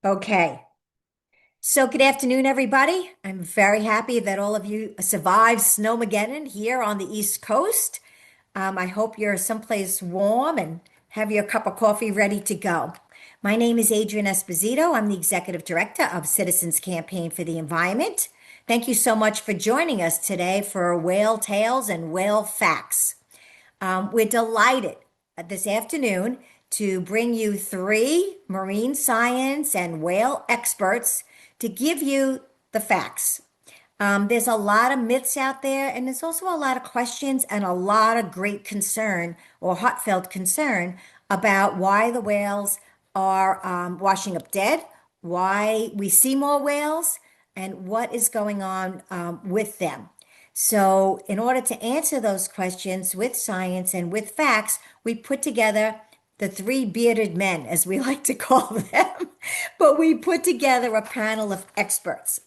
Okay. So good afternoon, everybody. I'm very happy that all of you survived Snowmageddon here on the East Coast. I hope you're someplace warm and have your cup of coffee ready to go. My name is Adrian Esposito. I'm the Executive Director of Citizens Campaign for the Environment. Thank you so much for joining us today for Whale Tales and Whale Facts. We're delighted this afternoon to bring you three marine science and whale experts to give you the facts. There's a lot of myths out there, and there's also a lot of questions and a lot of great concern or heartfelt concern about why the whales are washing up dead, why we see more whales, and what is going on with them. So, in order to answer those questions with science and with facts, we put together the three bearded men, as we like to call them. But we put together a panel of experts.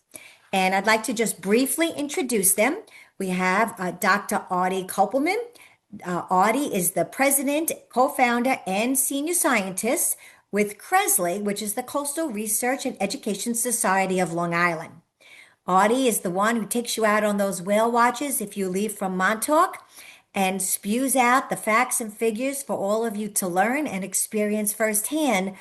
And I'd like to just briefly introduce them. We have Dr. Artie Kopelman. Artie is the president, co-founder, and senior scientist with CRESLI, which is the Coastal Research and Education Society of Long Island. Artie is the one who takes you out on those whale watches if you leave from Montauk and spews out the facts and figures for all of you to learn and experience firsthand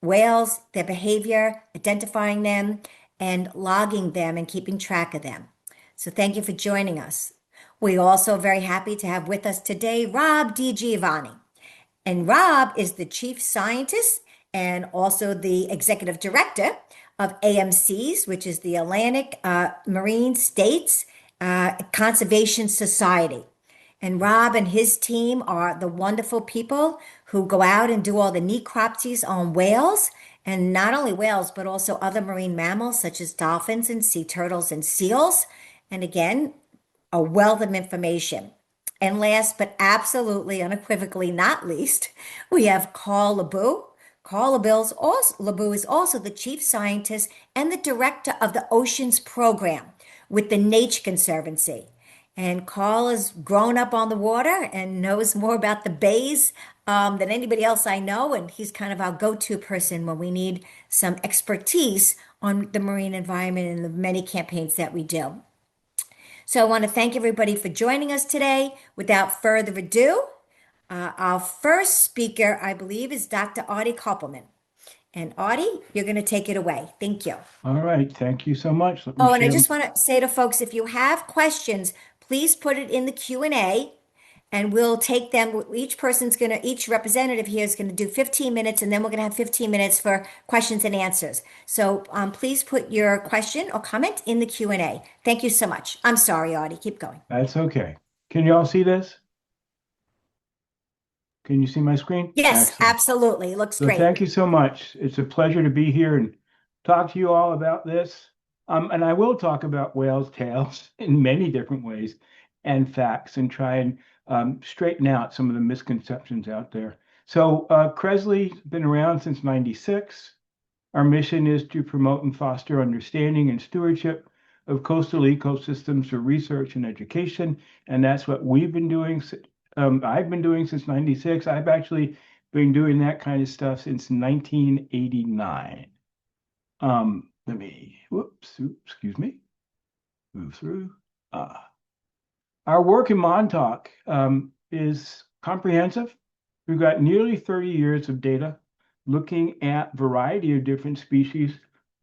whales, their behavior, identifying them, and logging them and keeping track of them. So thank you for joining us. We're also very happy to have with us today Rob DiGiovanni. And Rob is the chief scientist and also the executive director of AMCs, which is the Atlantic Marine States Conservation Society. And Rob and his team are the wonderful people who go out and do all the necropsies on whales, and not only whales, but also other marine mammals such as dolphins and sea turtles and seals. And again, a wealth of information. And last but absolutely unequivocally not least, we have Carl Lobue. Lobue is also the chief scientist and the director of the Oceans Program with the Nature Conservancy. And Carl has grown up on the water and knows more about the bays than anybody else I know. And he's kind of our go-to person when we need some expertise on the marine environment and the many campaigns that we do. So I want to thank everybody for joining us today. Without further ado, our first speaker, I believe, is Dr. Artie Kopelman. And Artie, you're going to take it away. Thank you. All right, thank you so much. Let me Oh, and I share. just want to say to folks, if you have questions, please put it in the Q&A and we'll take them. Each representative here is going to do 15 minutes and then we're going to have 15 minutes for questions and answers. So please put your question or comment in the Q&A. Thank you so much. I'm sorry, Artie. Keep going. That's okay. Can you all see this? Can you see my screen? Yes, Excellent. absolutely. It looks So great. thank you so much. It's a pleasure to be here and talk to you all about this. And I will talk about whales' tails in many different ways and facts and try and straighten out some of the misconceptions out there. So CRESLI's been around since '96. Our mission is to promote and foster understanding and stewardship of coastal ecosystems for research and education. And that's what we've been doing. I've been doing since '96. I've actually been doing that kind of stuff since 1989. Excuse me, move through. Our work in Montauk is comprehensive. We've got nearly 30 years of data looking at a variety of different species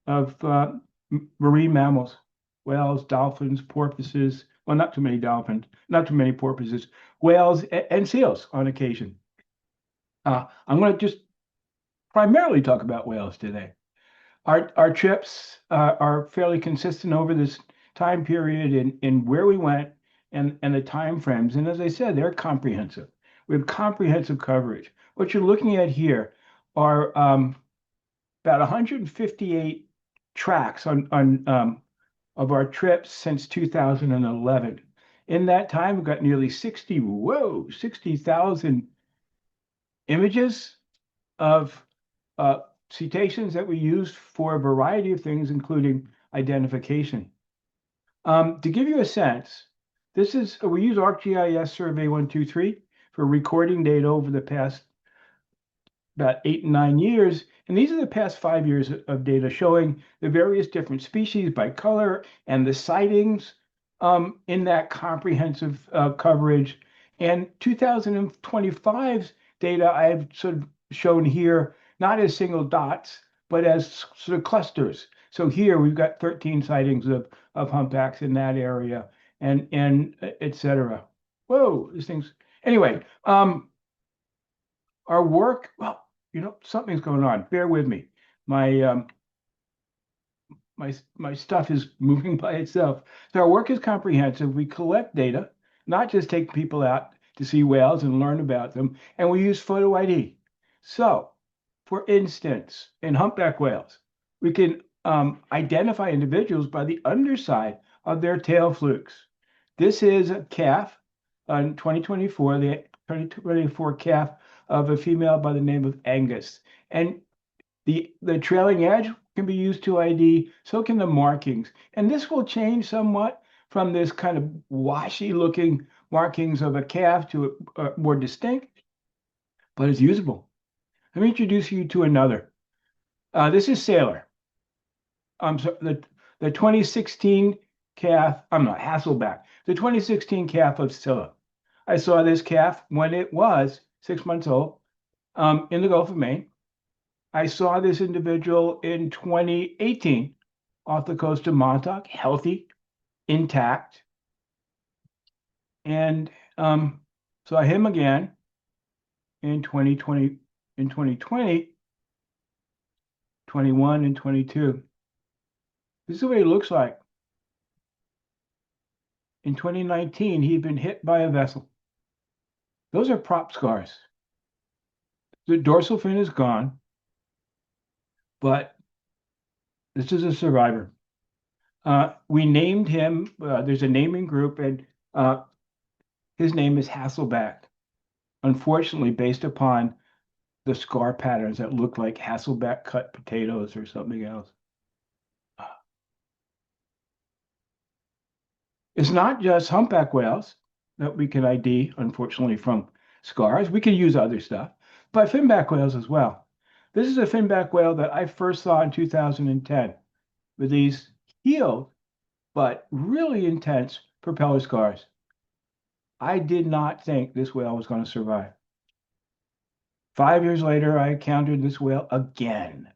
of marine mammals, whales, dolphins, porpoises. Well, not too many dolphins, not too many porpoises, whales, and seals on occasion. I'm going to just primarily talk about whales today. Our trips are fairly consistent over this time period in where we went and the time frames. And as I said, they're comprehensive. We have comprehensive coverage. What you're looking at here are about 158 tracks of our trips since 2011. In that time, we've got nearly 60,000 images of cetaceans that we used for a variety of things, including identification. To give you a sense, we use ArcGIS Survey 123 for recording data over the past about 8 and 9 years. And these are the past 5 years of data showing the various different species by color and the sightings in that comprehensive coverage. And 2025's data I've sort of shown here, not as single dots, but as sort of clusters. So here we've got 13 sightings of humpbacks in that area and et cetera. Whoa, these things. Anyway, our work, well, something's going on. Bear with me. My my stuff is moving by itself. So our work is comprehensive. We collect data, not just take people out to see whales and learn about them, and we use photo ID. So, for instance, in humpback whales, we can identify individuals by the underside of their tail flukes. This is a calf in 2024, the 2024 calf of a female by the name of Angus. And the trailing edge can be used to ID, so can the markings. And this will change somewhat from this kind of washy looking markings of a calf to a more distinct, but it's usable. Let me introduce you to another. This is Sailor. So the 2016 calf, I'm not Hasselback, the 2016 calf of Scylla. I saw this calf when it was 6 months old in the Gulf of Maine. I saw this individual in 2018 off the coast of Montauk, healthy, intact, and saw him again in 2020, in 2020, 21, and 22. This is what he looks like. In 2019, he'd been hit by a vessel. Those are prop scars. The dorsal fin is gone, but this is a survivor. We named him, there's a naming group, and his name is Hasselback. Unfortunately, based upon the scar patterns that look like Hasselback cut potatoes or something else. It's not just humpback whales that we can ID, unfortunately, from scars. We can use other stuff, but finback whales as well. This is a finback whale that I first saw in 2010 with these healed but really intense propeller scars. I did not think this whale was going to survive. 5 years later, I encountered this whale again.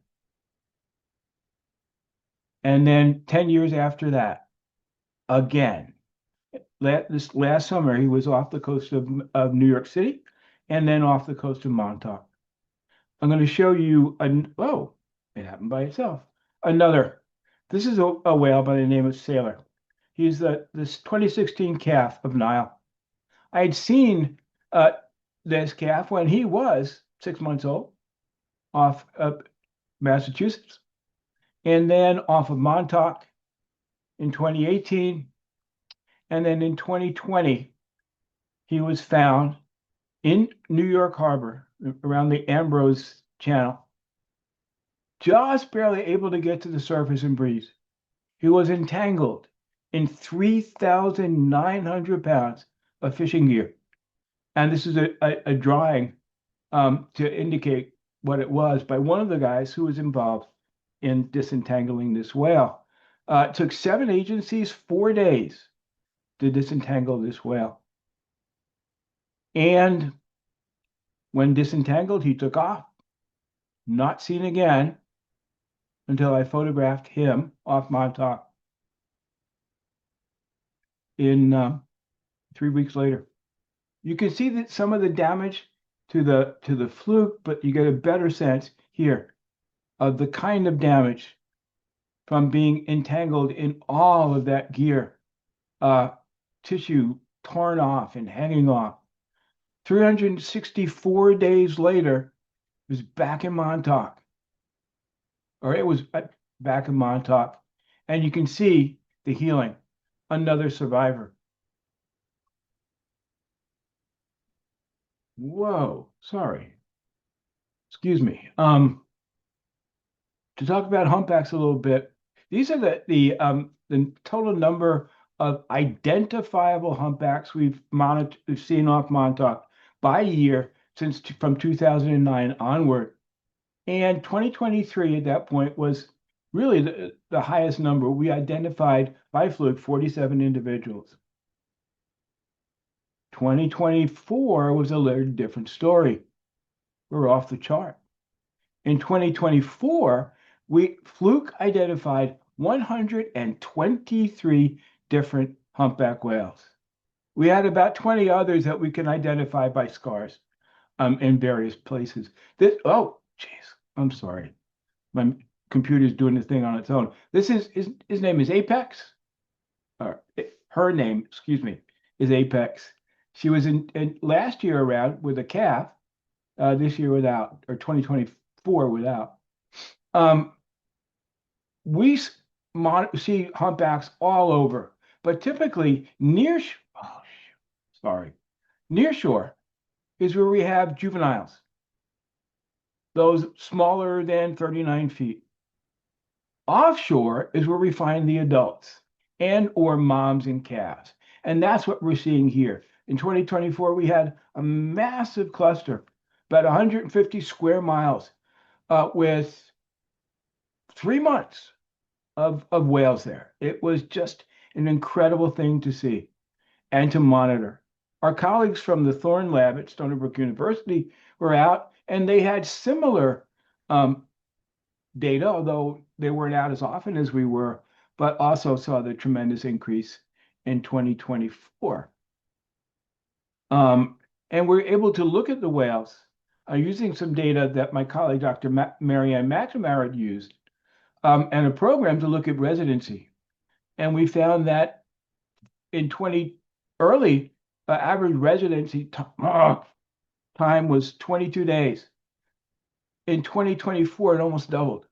And then 10 years after that, again. This last summer, he was off the coast of New York City and then off the coast of Montauk. I'm going to show you, oh, it happened by itself. Another. This is a whale by the name of Sailor. He's this 2016 calf of Nile. I had seen this calf when he was 6 months old off of Massachusetts, and then off of Montauk in 2018. And then in 2020, he was found in New York Harbor around the Ambrose Channel, just barely able to get to the surface and breathe. He was entangled in 3,900 pounds of fishing gear. And this is a drawing to indicate what it was by one of the guys who was involved in disentangling this whale. It took 7 agencies, 4 days to disentangle this whale. And when disentangled, he took off, not seen again until I photographed him off Montauk in 3 weeks later. You can see that some of the damage to the fluke, but you get a better sense here of the kind of damage from being entangled in all of that gear, tissue torn off and hanging off. 364 days later, it was back in Montauk, or it was back in Montauk, and you can see the healing. Another survivor. Whoa, sorry. Excuse me. To talk about humpbacks a little bit, these are the total number of identifiable humpbacks we've seen off Montauk by year since from 2009 onward. And 2023 at that point was really the highest number. We identified by fluke 47 individuals. 2024 was a little different story. We're off the chart. In 2024, we fluke identified 123 different humpback whales. We had about 20 others that we can identify by scars in various places. Oh, geez, I'm sorry. My computer's doing this thing on its own. This is his name is Apex, or her name, excuse me, is Apex. She was in last year around with a calf, this year without, or 2024 without. Um, we see humpbacks all over, but typically oh, sorry, near shore is where we have juveniles, those smaller than 39 feet. Offshore is where we find the adults and or moms and calves. And that's what we're seeing here. In 2024, we had a massive cluster, about 150 square miles, with 3 months of whales there. It was just an incredible thing to see and to monitor. Our colleagues from the Thorne Lab at Stony Brook University were out, and they had similar data, although they weren't out as often as we were, but also saw the tremendous increase in 2024. And we're able to look at the whales using some data that my colleague, Dr. Marianne McNamara, had used, and a program to look at residency. And we found that in early average residency time was 22 days. In 2024, it almost doubled.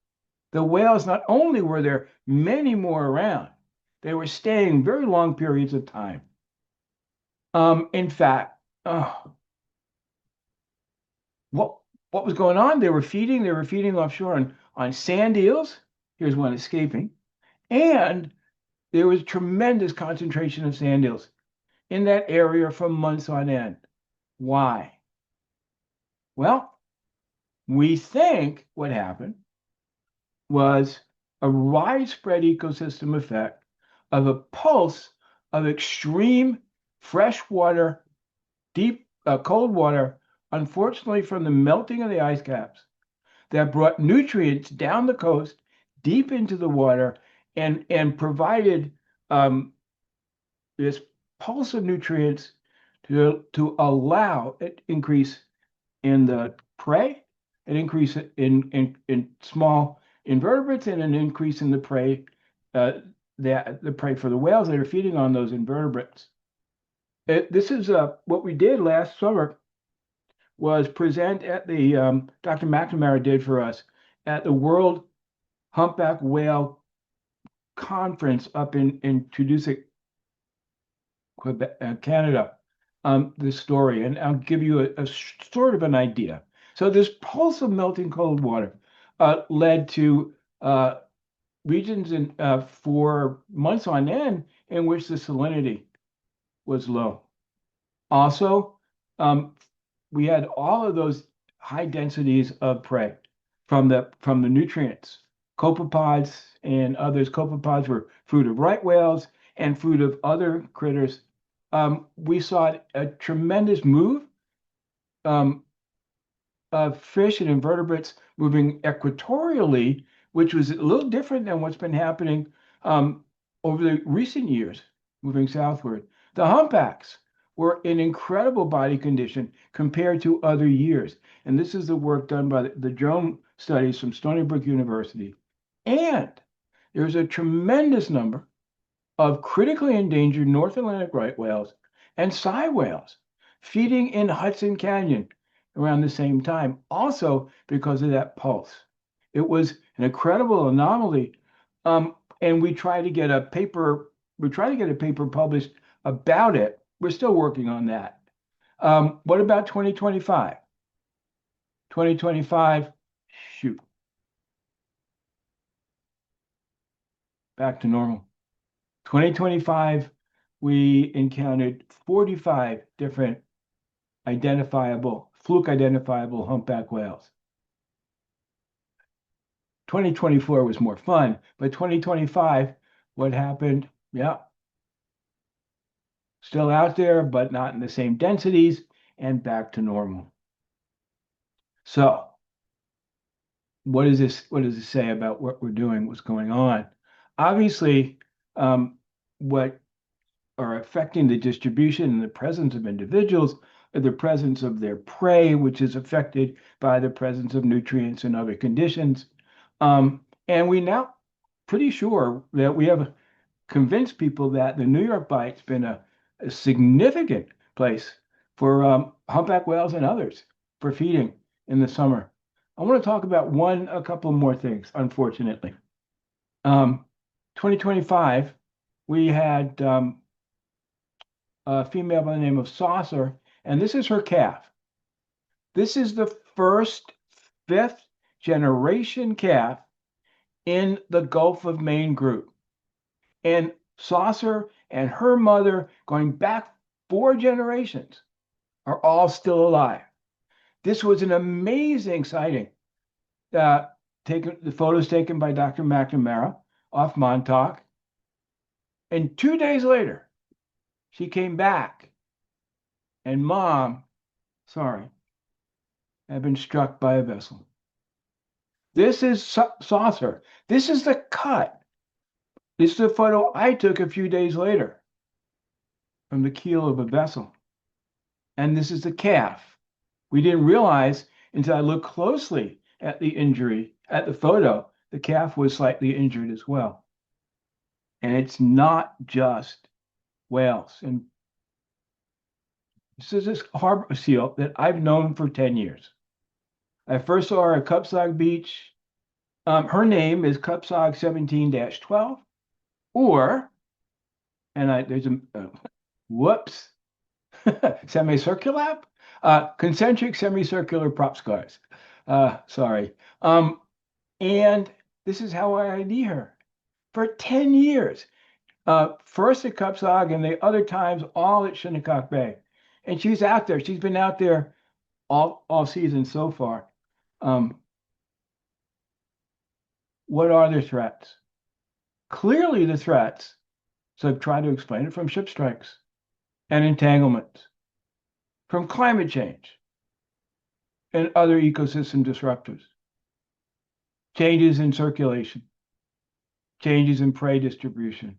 The whales, not only were there many more around, they were staying very long periods of time. In fact, what was going on? They were feeding offshore on sand eels. Here's one escaping. And there was tremendous concentration of sand eels in that area for months on end. Why? Well, we think what happened was a widespread ecosystem effect of a pulse of extreme freshwater, deep cold water, unfortunately from the melting of the ice caps, that brought nutrients down the coast, deep into the water, and provided this pulse of nutrients to allow an increase in the prey, an increase in small invertebrates, and an increase in the prey, the prey for the whales that are feeding on those invertebrates. This is what we did last summer, was present at the Dr. McNamara did for us at the World Humpback Whale Conference up in Tudusic, Quebec, Canada. This story, and I'll give you a sort of an idea. So this pulse of melting cold water led to regions for months on end in which the salinity was low. Also, we had all of those high densities of prey from the nutrients. Copepods and others. Copepods were food of right whales and food of other critters. We saw a tremendous move of fish and invertebrates moving equatorially, which was a little different than what's been happening over the recent years, moving southward. The humpbacks were in incredible body condition compared to other years. And this is the work done by the drone studies from Stony Brook University. And there's a tremendous number of critically endangered North Atlantic right whales and sei whales feeding in Hudson Canyon around the same time, also because of that pulse. It was an incredible anomaly. And we try to get a paper published about it. We're still working on that. What about 2025? 2025, shoot, back to normal. 2025, we encountered 45 different identifiable fluke identifiable humpback whales. 2024 was more fun, but 2025, what happened? Yeah, still out there, but not in the same densities and back to normal. So, what is this? What does it say about what we're doing, what's going on? Obviously, what are affecting the distribution and the presence of individuals are the presence of their prey, which is affected by the presence of nutrients and other conditions. And we now pretty sure that we have convinced people that the New York bite's been a significant place for humpback whales and others for feeding in the summer. I want to talk about a couple more things, unfortunately. 2025, we had a female by the name of Saucer, and this is her calf. This is the first fifth generation calf in the Gulf of Maine group. And Saucer and her mother, going back 4 generations, are all still alive. This was an amazing sighting. The photos taken by Dr. McNamara off Montauk. And 2 days later, she came back, and mom, sorry, had been struck by a vessel. This is Saucer. This is the cut. This is a photo I took a few days later from the keel of a vessel. And this is the calf. We didn't realize until I looked closely at the injury, at the photo, the calf was slightly injured as well. And it's not just whales. And this is this harbor seal that I've known for 10 years. I first saw her at Cupsog Beach. Her name is Cupsog 17-12, or, there's a, whoops, semicircular, concentric semicircular prop scars. Sorry. And this is how I ID her for 10 years. First at Cupsog and the other times all at Shinnecock Bay. And she's out there. She's been out there all season so far. What are the threats? Clearly the threats, so I've tried to explain it, from ship strikes and entanglements, from climate change and other ecosystem disruptors, changes in circulation, changes in prey distribution,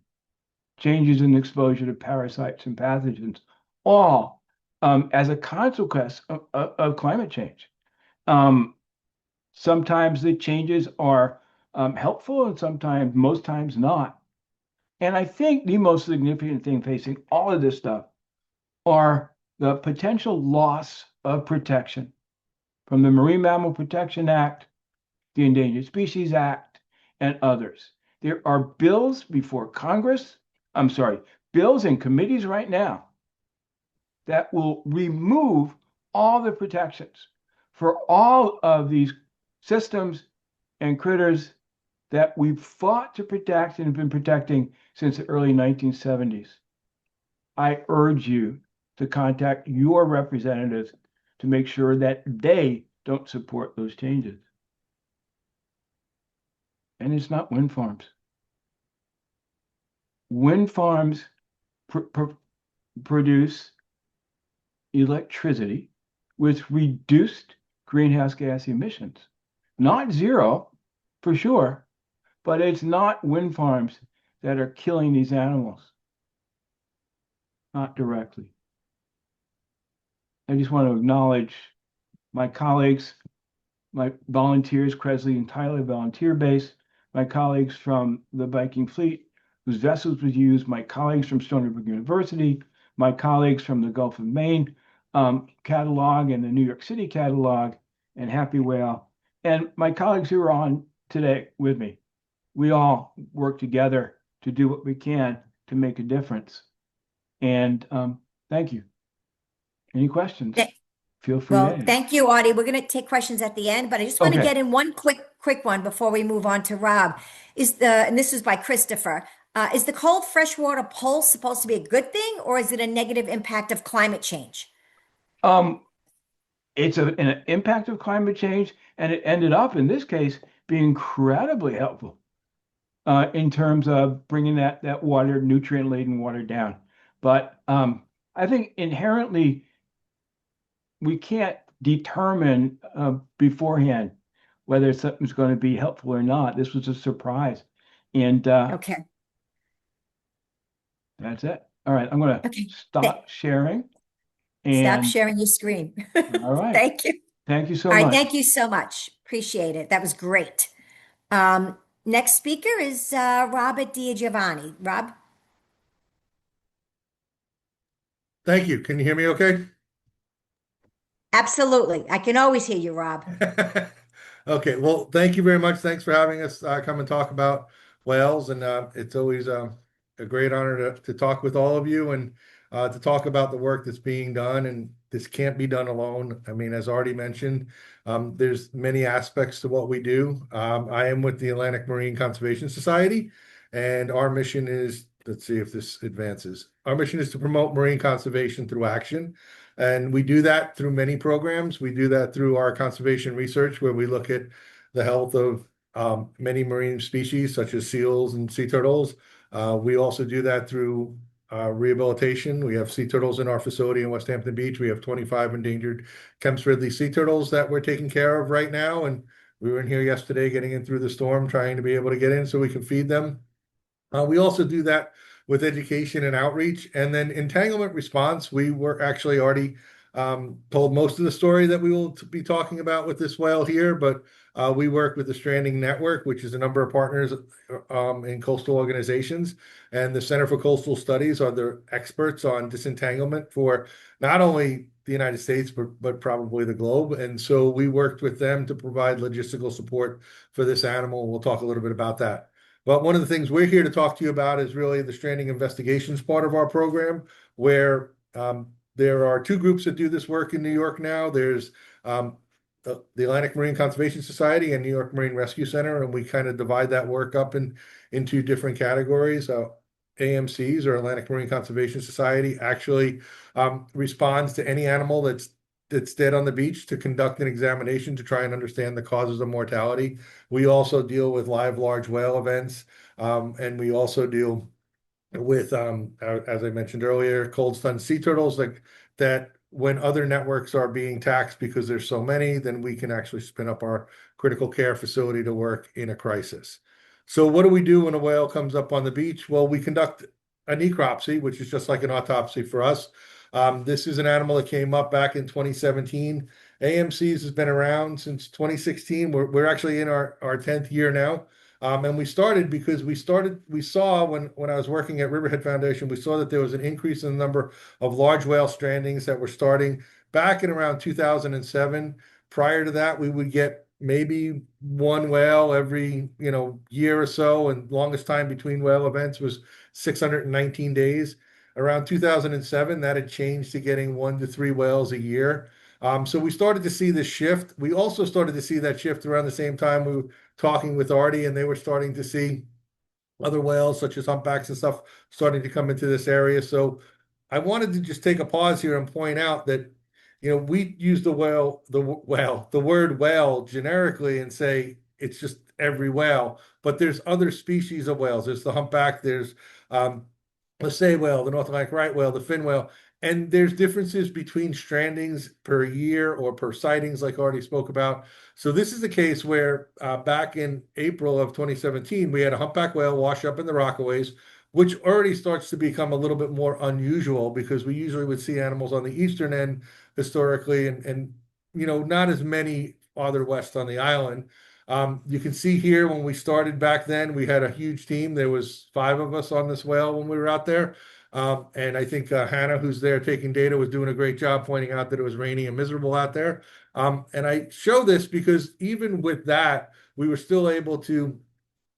changes in exposure to parasites and pathogens, all as a consequence of climate change. Sometimes the changes are helpful and sometimes, most times not. And I think the most significant thing facing all of this stuff are the potential loss of protection from the Marine Mammal Protection Act, the Endangered Species Act, and others. There are bills before Congress, bills in committees right now that will remove all the protections for all of these systems and critters that we've fought to protect and have been protecting since the early 1970s. I urge you to contact your representatives to make sure that they don't support those changes. And it's not wind farms. Wind farms produce electricity with reduced greenhouse gas emissions. Not zero, for sure, but it's not wind farms that are killing these animals. Not directly. I just want to acknowledge my colleagues, my volunteers, Cresley and Tyler Volunteer Base, my colleagues from the Viking Fleet, whose vessels were used, my colleagues from Stony Brook University, my colleagues from the Gulf of Maine catalog and the New York City catalog and Happy Whale, and my colleagues who are on today with me. We all work together to do what we can to make a difference. And thank you. Any questions? Feel free to Well, ask. thank you, Artie. We're going to take questions at the end, but I just want to Okay. get in one quick one before we move on to Rob. And this is by Christopher. Is the cold freshwater pulse supposed to be a good thing, or is it a negative impact of climate change? Um, it's an impact of climate change, and it ended up in this case being incredibly helpful in terms of bringing that water, nutrient-laden water down. But I think inherently we can't determine beforehand whether something's going to be helpful or not. This was a surprise, and Okay. that's it. All right, I'm going to Okay. Th- stop sharing. Stop And sharing your screen. all right, Thank you. thank you so All right. much. Thank you so much. Appreciate it. That was great. Next speaker is Robert DiGiovanni. Rob? Thank you. Can you hear me okay? Absolutely. I can always hear you, Rob. Okay, well, thank you very much. Thanks for having us come and talk about whales. And it's always a great honor to talk with all of you and to talk about the work that's being done. And this can't be done alone. I mean, as already mentioned, there's many aspects to what we do. I am with the Atlantic Marine Conservation Society, and our mission is, let's see if this advances. Our mission is to promote marine conservation through action. And we do that through many programs. We do that through our conservation research, where we look at the health of many marine species, such as seals and sea turtles. We also do that through rehabilitation. We have sea turtles in our facility in West Hampton Beach. We have 25 endangered Kemp's Ridley sea turtles that we're taking care of right now. And we were in here yesterday getting in through the storm, trying to be able to get in so we can feed them. We also do that with education and outreach. And then entanglement response, we were actually already told most of the story that we will be talking about with this whale here, but we work with the Stranding Network, which is a number of partners in coastal organizations. And the Center for Coastal Studies are the experts on disentanglement for not only the United States, but probably the globe. And so we worked with them to provide logistical support for this animal. We'll talk a little bit about that. But one of the things we're here to talk to you about is really the stranding investigations part of our program, where there are two groups that do this work in New York now. There's the Atlantic Marine Conservation Society and New York Marine Rescue Center, and we kind of divide that work up into different categories. AMCs, or Atlantic Marine Conservation Society, actually responds to any animal that's dead on the beach to conduct an examination to try and understand the causes of mortality. We also deal with live large whale events, and we also deal with, as I mentioned earlier, cold stunned sea turtles that when other networks are being taxed because there's so many, then we can actually spin up our critical care facility to work in a crisis. So what do we do when a whale comes up on the beach? Well, we conduct a necropsy, which is just like an autopsy for us. This is an animal that came up back in 2017. AMCs has been around since 2016. We're actually in our 10th year now. And we started because we saw when I was working at Riverhead Foundation, we saw that there was an increase in the number of large whale strandings that were starting back in around 2007. Prior to that, we would get maybe one whale every, year or so, and longest time between whale events was 619 days. Around 2007, that had changed to getting 1 to 3 whales a year. So we started to see this shift. We also started to see that shift around the same time we were talking with Artie, and they were starting to see other whales, such as humpbacks and stuff, starting to come into this area. So I wanted to just take a pause here and point out that, we use the word whale generically and say it's just every whale, but there's other species of whales. There's the humpback, there's the sei whale, the North Atlantic right whale, the fin whale, and there's differences between strandings per year or per sightings, like I already spoke about. So this is the case where back in April of 2017, we had a humpback whale wash up in the Rockaways, which already starts to become a little bit more unusual because we usually would see animals on the eastern end historically, and not as many farther west on the island. You can see here when we started back then, we had a huge team. There was 5 of us on this whale when we were out there. And I think Hannah, who's there taking data, was doing a great job pointing out that it was rainy and miserable out there. And I show this because even with that, we were still able to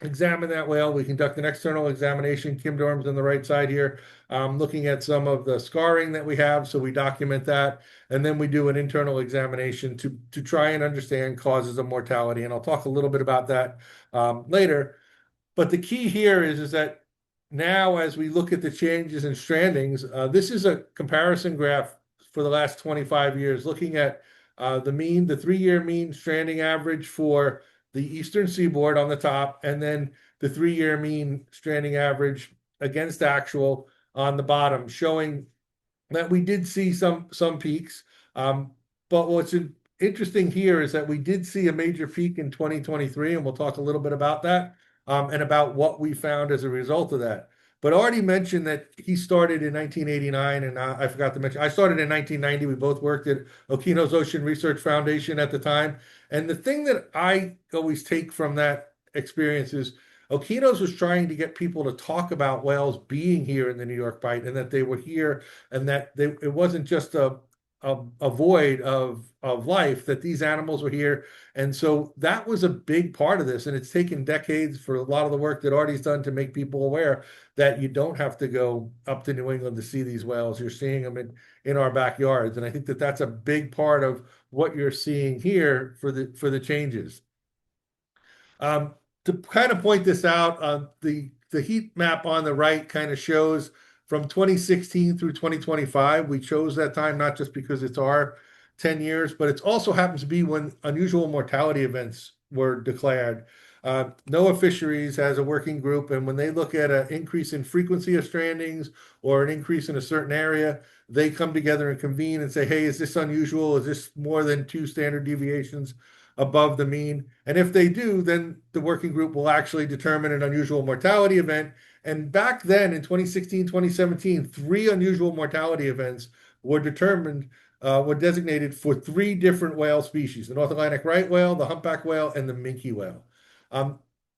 examine that whale. We conduct an external examination. Kim Dorm's on the right side here, looking at some of the scarring that we have. So we document that. And then we do an internal examination to try and understand causes of mortality. And I'll talk a little bit about that later. But the key here is that now, as we look at the changes in strandings, this is a comparison graph for the last 25 years, looking at The 3-year mean stranding average for the eastern seaboard on the top, and then the 3-year mean stranding average against actual on the bottom, showing that we did see some peaks. Um, but what's interesting here is that we did see a major peak in 2023, and we'll talk a little bit about that, and about what we found as a result of that. But Artie mentioned that he started in 1989, and I forgot to mention, I started in 1990. We both worked at Okino's Ocean Research Foundation at the time. And the thing that I always take from that experience is Okino's was trying to get people to talk about whales being here in the New York Bight, and that they were here, and that it wasn't just a void of life, that these animals were here. And so that was a big part of this. And it's taken decades for a lot of the work that Artie's done to make people aware that you don't have to go up to New England to see these whales. You're seeing them in our backyards. And I think that that's a big part of what you're seeing here for the changes. To kind of point this out, the heat map on the right kind of shows from 2016 through 2025. We chose that time not just because it's our 10 years, but it also happens to be when unusual mortality events were declared. NOAA Fisheries has a working group, and when they look at an increase in frequency of strandings or an increase in a certain area, they come together and convene and say, hey, is this unusual? Is this more than 2 standard deviations above the mean? And if they do, then the working group will actually determine an unusual mortality event. And back then in 2016, 2017, 3 unusual mortality events were determined, were designated for 3 different whale species: the North Atlantic right whale, the humpback whale, and the minke whale.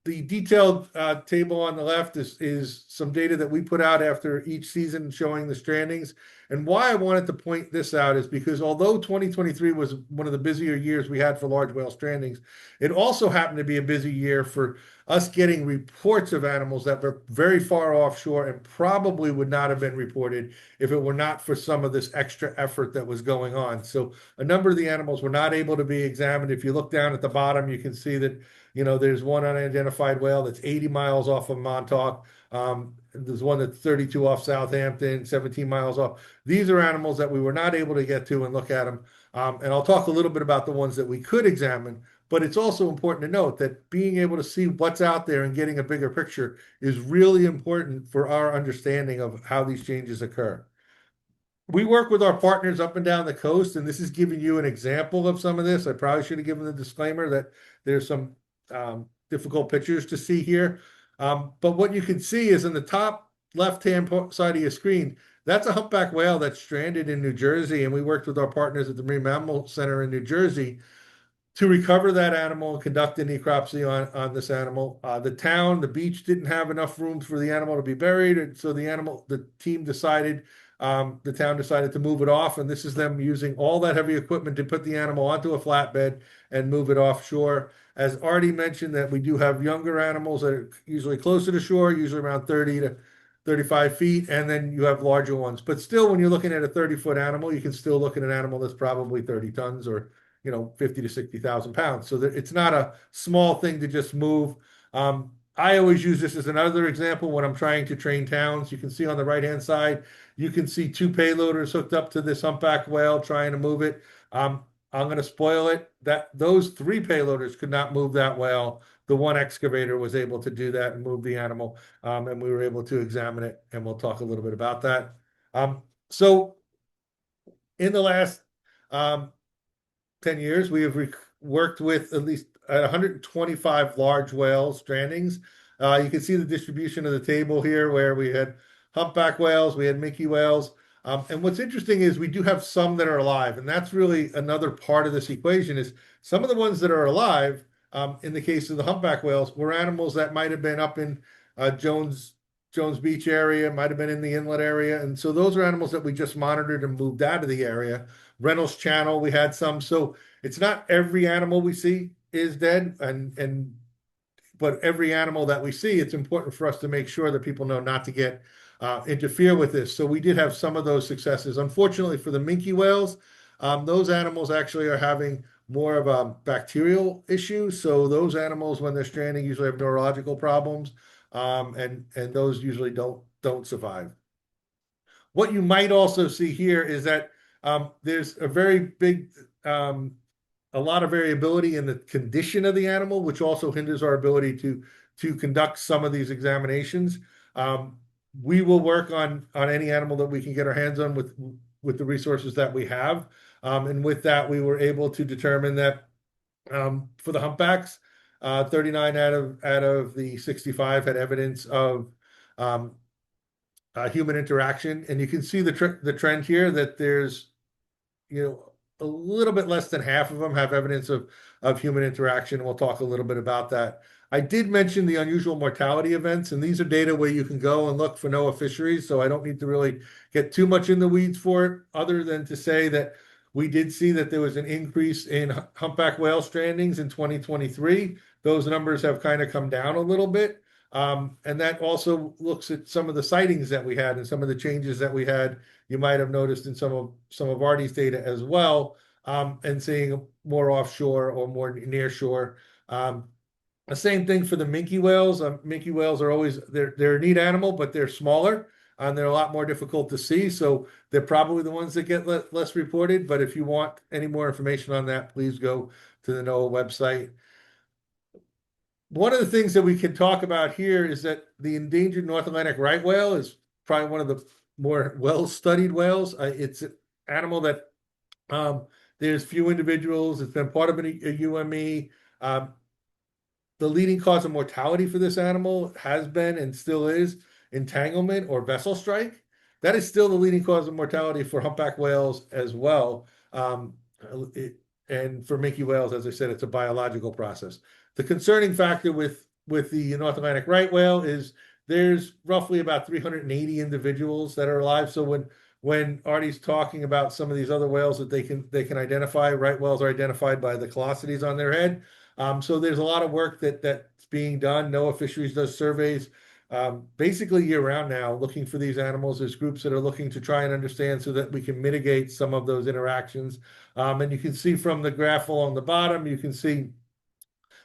The detailed table on the left is some data that we put out after each season showing the strandings. And why I wanted to point this out is because although 2023 was one of the busier years we had for large whale strandings, it also happened to be a busy year for us getting reports of animals that were very far offshore and probably would not have been reported if it were not for some of this extra effort that was going on. So a number of the animals were not able to be examined. If you look down at the bottom, you can see that there's one unidentified whale that's 80 miles off of Montauk. There's one that's 32 off Southampton, 17 miles off. These are animals that we were not able to get to and look at them. And I'll talk a little bit about the ones that we could examine, but it's also important to note that being able to see what's out there and getting a bigger picture is really important for our understanding of how these changes occur. We work with our partners up and down the coast, and this is giving you an example of some of this. I probably should have given the disclaimer that there's some difficult pictures to see here. But what you can see is in the top left-hand side of your screen, that's a humpback whale that's stranded in New Jersey. And we worked with our partners at the Marine Mammal Center in New Jersey to recover that animal and conduct a necropsy on this animal. The beach didn't have enough room for the animal to be buried. And so the town decided to move it off. And this is them using all that heavy equipment to put the animal onto a flatbed and move it offshore. As Artie mentioned, that we do have younger animals that are usually closer to shore, usually around 30 to 35 feet, and then you have larger ones. But still, when you're looking at a 30-foot animal, you can still look at an animal that's probably 30 tons or 50 to 60,000 pounds. So that it's not a small thing to just move. I always use this as another example when I'm trying to train towns. You can see on the right-hand side, you can see 2 payloaders hooked up to this humpback whale trying to move it. I'm going to spoil it. Those 3 payloaders could not move that whale. The one excavator was able to do that and move the animal, and we were able to examine it, and we'll talk a little bit about that. So in the last 10 years, we have worked with at least 125 large whale strandings. You can see the distribution of the table here where we had humpback whales, we had minke whales. And what's interesting is we do have some that are alive, and that's really another part of this equation is some of the ones that are alive, in the case of the humpback whales, were animals that might have been up in Jones Beach area, might have been in the inlet area. And so those are animals that we just monitored and moved out of the area. Reynolds Channel, we had some. So it's not every animal we see is dead, but every animal that we see, it's important for us to make sure that people know not to get interfere with this. So we did have some of those successes. Unfortunately for the minke whales, those animals actually are having more of a bacterial issue. So those animals, when they're stranding, usually have neurological problems, and those usually don't survive. What you might also see here is that there's a very big a lot of variability in the condition of the animal, which also hinders our ability to conduct some of these examinations. We will work on any animal that we can get our hands on with the resources that we have. And with that, we were able to determine that for the humpbacks, 39 out of the 65 had evidence of um, human interaction, and you can see the trend here that there's a little bit less than half of them have evidence of human interaction. We'll talk a little bit about that. I did mention the unusual mortality events, and these are data where you can go and look for NOAA fisheries, so I don't need to really get too much in the weeds for it, other than to say that we did see that there was an increase in humpback whale strandings in 2023. Those numbers have kind of come down a little bit. And that also looks at some of the sightings that we had and some of the changes that we had. You might have noticed in some of Artie's data as well, and seeing more offshore or more near shore. The same thing for the minke whales. Minke whales are always they're a neat animal, but they're smaller and they're a lot more difficult to see. So they're probably the ones that get less reported. But if you want any more information on that, please go to the NOAA website. One of the things that we can talk about here is that the endangered North Atlantic right whale is probably one of the more well-studied whales. It's an animal that there's few individuals. It's been part of a UME. The leading cause of mortality for this animal has been and still is entanglement or vessel strike. That is still the leading cause of mortality for humpback whales as well. And for minke whales, as I said, it's a biological process. The concerning factor with the North Atlantic right whale is there's roughly about 380 individuals that are alive. So when Artie's talking about some of these other whales that they can identify, right whales are identified by the callosities on their head. So there's a lot of work that's being done. NOAA Fisheries does surveys basically year round now, looking for these animals. There's groups that are looking to try and understand so that we can mitigate some of those interactions. And you can see from the graph along the bottom, you can see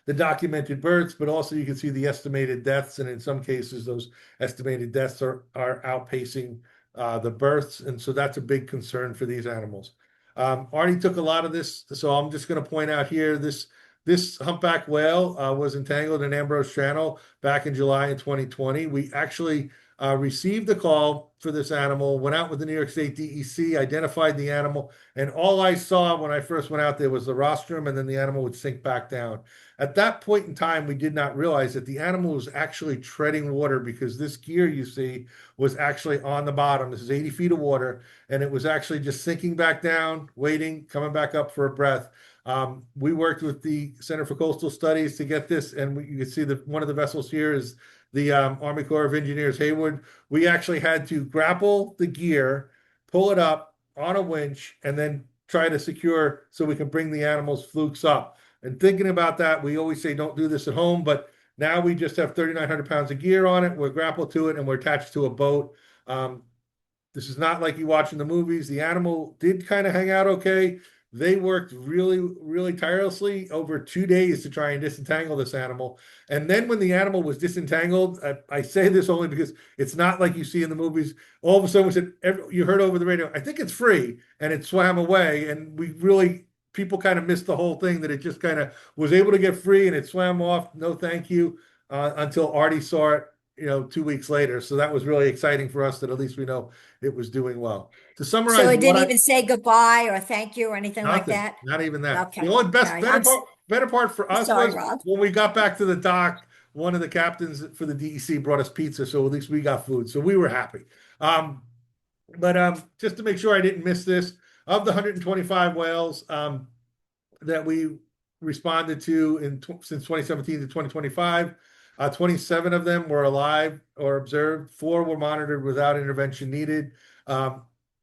the documented births, but also you can see the estimated deaths. And in some cases, those estimated deaths are outpacing the births. And so that's a big concern for these animals. Artie took a lot of this. So I'm just going to point out here, this humpback whale was entangled in Ambrose Channel back in July in 2020. We actually received the call for this animal, went out with the New York State DEC, identified the animal, and all I saw when I first went out there was the rostrum, and then the animal would sink back down. At that point in time, we did not realize that the animal was actually treading water, because this gear you see was actually on the bottom. This is 80 feet of water, and it was actually just sinking back down, waiting, coming back up for a breath. We worked with the Center for Coastal Studies to get this, and you can see that one of the vessels here is the Army Corps of Engineers Hayward. We actually had to grapple the gear, pull it up on a winch, and then try to secure so we can bring the animal's flukes up. And thinking about that, we always say don't do this at home, but now we just have 3,900 pounds of gear on it. We're grappled to it, and we're attached to a boat. This is not like you watch in the movies. The animal did kind of hang out okay. They worked really, really tirelessly over 2 days to try and disentangle this animal. And then when the animal was disentangled, I say this only because it's not like you see in the movies. All of a sudden, we said, you heard over the radio, I think it's free, and it swam away. And people kind of missed the whole thing, that it just kind of was able to get free and it swam off. No, thank you, until Artie saw it, 2 weeks later. So that was really exciting for us, that at least we know it was doing well. To summarize, So it didn't even say goodbye or thank you or anything like nothing, that? not even that. The Okay. only All right. better part for us Sorry, was Rob. when we got back to the dock, one of the captains for the DEC brought us pizza, so at least we got food. So we were happy. But just to make sure I didn't miss this, of the 125 whales that we responded to since 2017 to 2025, 27 of them were alive or observed. 4 were monitored without intervention needed.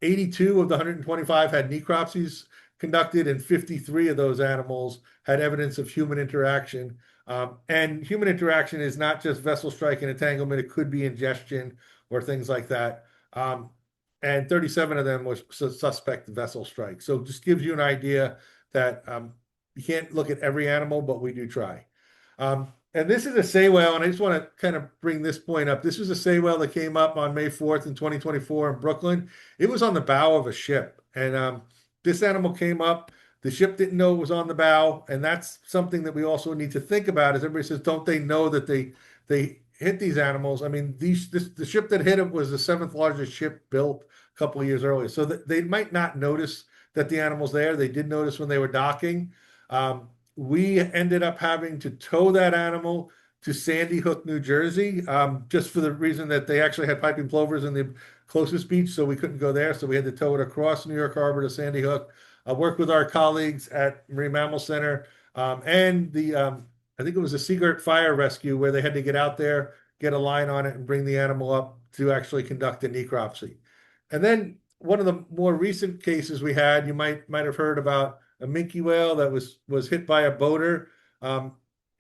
82 of the 125 had necropsies conducted, and 53 of those animals had evidence of human interaction. And human interaction is not just vessel strike and entanglement. It could be ingestion or things like that. And 37 of them were suspect vessel strike. So just gives you an idea that you can't look at every animal, but we do try. And this is a sei whale, and I just want to kind of bring this point up. This was a sei whale that came up on May 4th in 2024 in Brooklyn. It was on the bow of a ship, and this animal came up. The ship didn't know it was on the bow, and that's something that we also need to think about. Is everybody says, don't they know that they hit these animals? I mean, the ship that hit it was the seventh largest ship built a couple of years earlier, so they might not notice that the animal's there. They did notice when they were docking. We ended up having to tow that animal to Sandy Hook, New Jersey, just for the reason that they actually had piping plovers in the closest beach, so we couldn't go there. So we had to tow it across New York Harbor to Sandy Hook. I worked with our colleagues at Marine Mammal Center and I think it was a Seagirt Fire Rescue where they had to get out there, get a line on it, and bring the animal up to actually conduct a necropsy. And then one of the more recent cases we had, you might have heard about a minke whale that was hit by a boater. And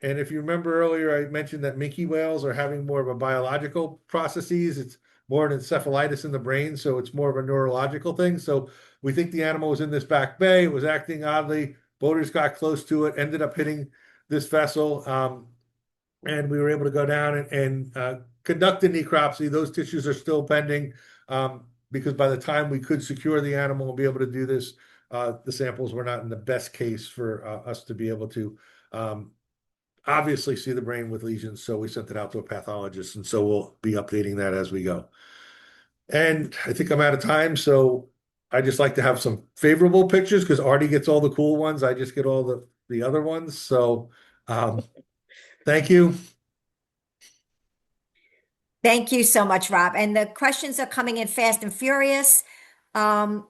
if you remember earlier, I mentioned that minke whales are having more of a biological processes. It's more an encephalitis in the brain, so it's more of a neurological thing. So we think the animal was in this back bay. It was acting oddly. Boaters got close to it, ended up hitting this vessel, and we were able to go down and conduct a necropsy. Those tissues are still pending because by the time we could secure the animal and be able to do this, the samples were not in the best case for us to be able to obviously see the brain with lesions. So we sent it out to a pathologist, and so we'll be updating that as we go. And I think I'm out of time, so I just like to have some favorable pictures because Artie gets all the cool ones. I just get all the other ones. So thank you. Thank you so much, Rob. And the questions are coming in fast and furious. Um,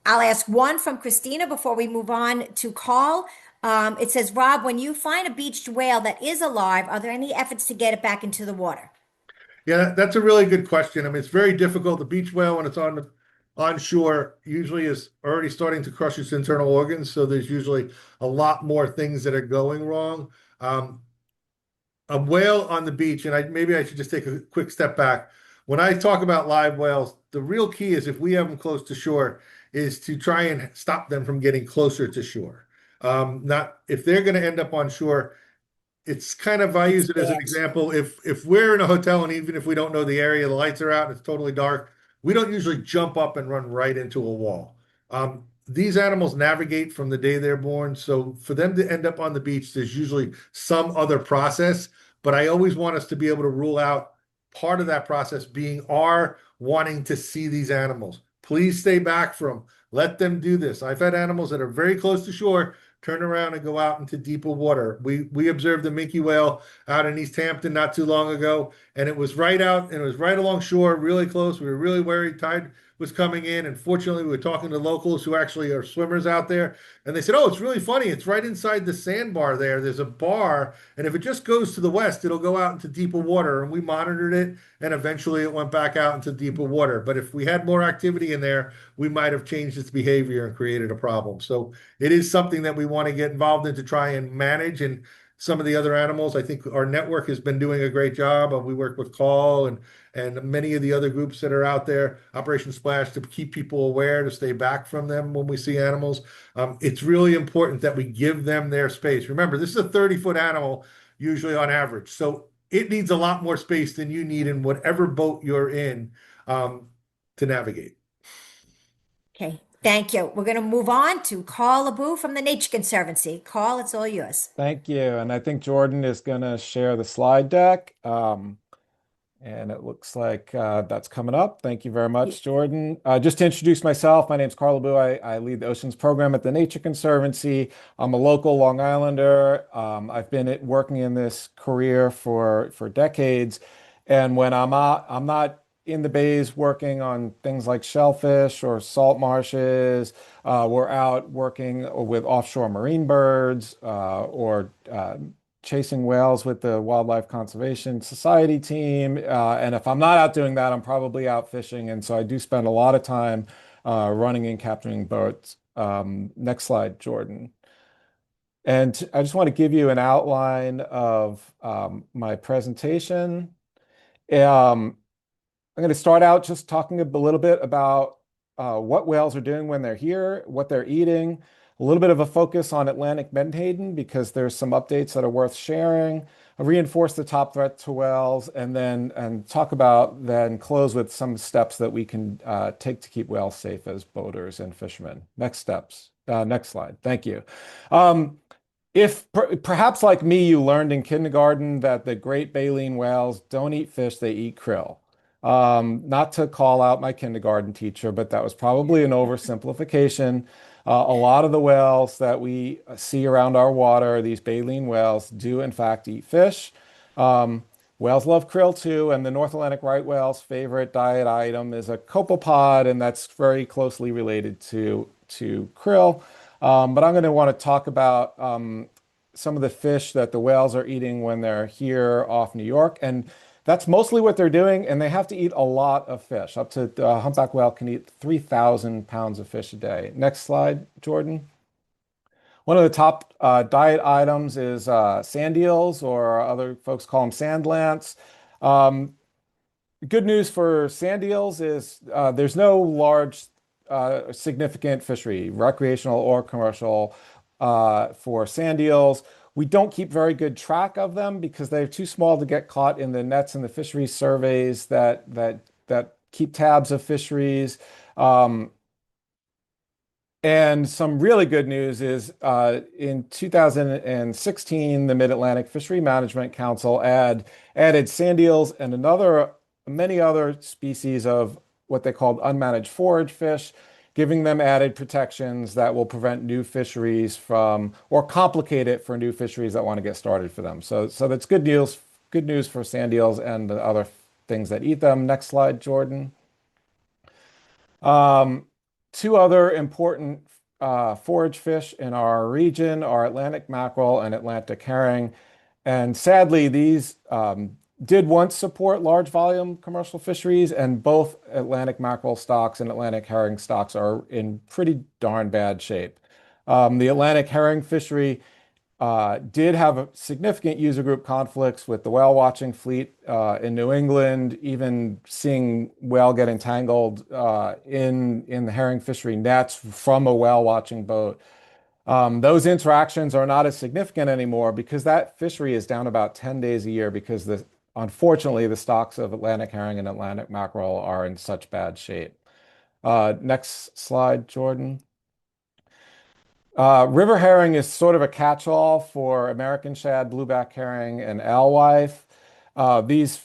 I'll ask one from Christina before we move on to Carl. It says, Rob, when you find a beached whale that is alive, are there any efforts to get it back into the water? Yeah, that's a really good question. I mean, it's very difficult. The beach whale, when it's on shore, usually is already starting to crush its internal organs. So there's usually a lot more things that are going wrong. A whale on the beach, and maybe I should just take a quick step back. When I talk about live whales, the real key is if we have them close to shore, is to try and stop them from getting closer to shore. Not if they're going to end up on shore, it's kind of I It's use it as an bad. example. If we're in a hotel and even if we don't know the area, the lights are out and it's totally dark, we don't usually jump up and run right into a wall. These animals navigate from the day they're born, so for them to end up on the beach, there's usually some other process. But I always want us to be able to rule out part of that process being our wanting to see these animals. Please stay back from. Let them do this. I've had animals that are very close to shore turn around and go out into deeper water. We observed the minke whale out in East Hampton not too long ago, and it was right out and it was right along shore, really close. We were really worried. Tide was coming in, and fortunately, we were talking to locals who actually are swimmers out there, and they said, "Oh, it's really funny. It's right inside the sandbar there. There's a bar, and if it just goes to the west, it'll go out into deeper water." And we monitored it, and eventually, it went back out into deeper water. But if we had more activity in there, we might have changed its behavior and created a problem. So it is something that we want to get involved in to try and manage. And some of the other animals, I think our network has been doing a great job. We work with Call and many of the other groups that are out there, Operation Splash, to keep people aware, to stay back from them when we see animals. It's really important that we give them their space. Remember, this is a 30-foot animal, usually on average. So it needs a lot more space than you need in whatever boat you're in to navigate. Okay, thank you. We're going to move on to Carl Lobue from the Nature Conservancy. Carl, it's all yours. Thank you. And I think Jordan is going to share the slide deck. And it looks like that's coming up. Thank you very Ye- much, Jordan. Just to introduce myself, my name is Carl Lobue. I lead the Oceans program at the Nature Conservancy. I'm a local Long Islander. I've been working in this career for decades. And when I'm not in the bays working on things like shellfish or salt marshes. We're out working with offshore marine birds or chasing whales with the Wildlife Conservation Society team. And if I'm not out doing that, I'm probably out fishing. And so I do spend a lot of time running and capturing boats. Next slide, Jordan. And I just want to give you an outline of my presentation. I'm going to start out just talking a little bit about what whales are doing when they're here, what they're eating, a little bit of a focus on Atlantic menhaden because there's some updates that are worth sharing. I'll reinforce the top threat to whales and talk about then close with some steps that we can take to keep whales safe as boaters and fishermen. Next steps. Next slide. Thank you. If perhaps like me, you learned in kindergarten that the great baleen whales don't eat fish, they eat krill. Not to call out my kindergarten teacher, but that was probably an oversimplification. A lot of the whales that we see around our water, these baleen whales, do in fact eat fish. Um, Whales love krill too, and the North Atlantic right whale's favorite diet item is a copepod, and that's very closely related to krill. But I'm going to want to talk about some of the fish that the whales are eating when they're here off New York, and that's mostly what they're doing. And they have to eat a lot of fish. Up to humpback whale can eat 3,000 pounds of fish a day. Next slide, Jordan. One of the top diet items is sand eels, or other folks call them sand lance. Um, Good news for sand eels is there's no large significant fishery, recreational or commercial, for sand eels. We don't keep very good track of them because they're too small to get caught in the nets and the fisheries surveys that keep tabs of fisheries. Um, and some really good news is in 2016, the Mid-Atlantic Fishery Management Council added sand eels and many other species of what they called unmanaged forage fish, giving them added protections that will prevent new fisheries from, or complicate it for new fisheries that want to get started for them. So that's good news for sand eels and the other things that eat them. Next slide, Jordan. Um, Two other important forage fish in our region are Atlantic mackerel and Atlantic herring. And sadly, these did once support large volume commercial fisheries, and both Atlantic mackerel stocks and Atlantic herring stocks are in pretty darn bad shape. The Atlantic herring fishery did have a significant user group conflicts with the whale watching fleet in New England, even seeing whale get entangled in the herring fishery nets from a whale watching boat. Those interactions are not as significant anymore because that fishery is down about 10 days a year because unfortunately the stocks of Atlantic herring and Atlantic mackerel are in such bad shape. Next slide, Jordan. River herring is sort of a catch-all for American shad, blueback herring, and alewife. These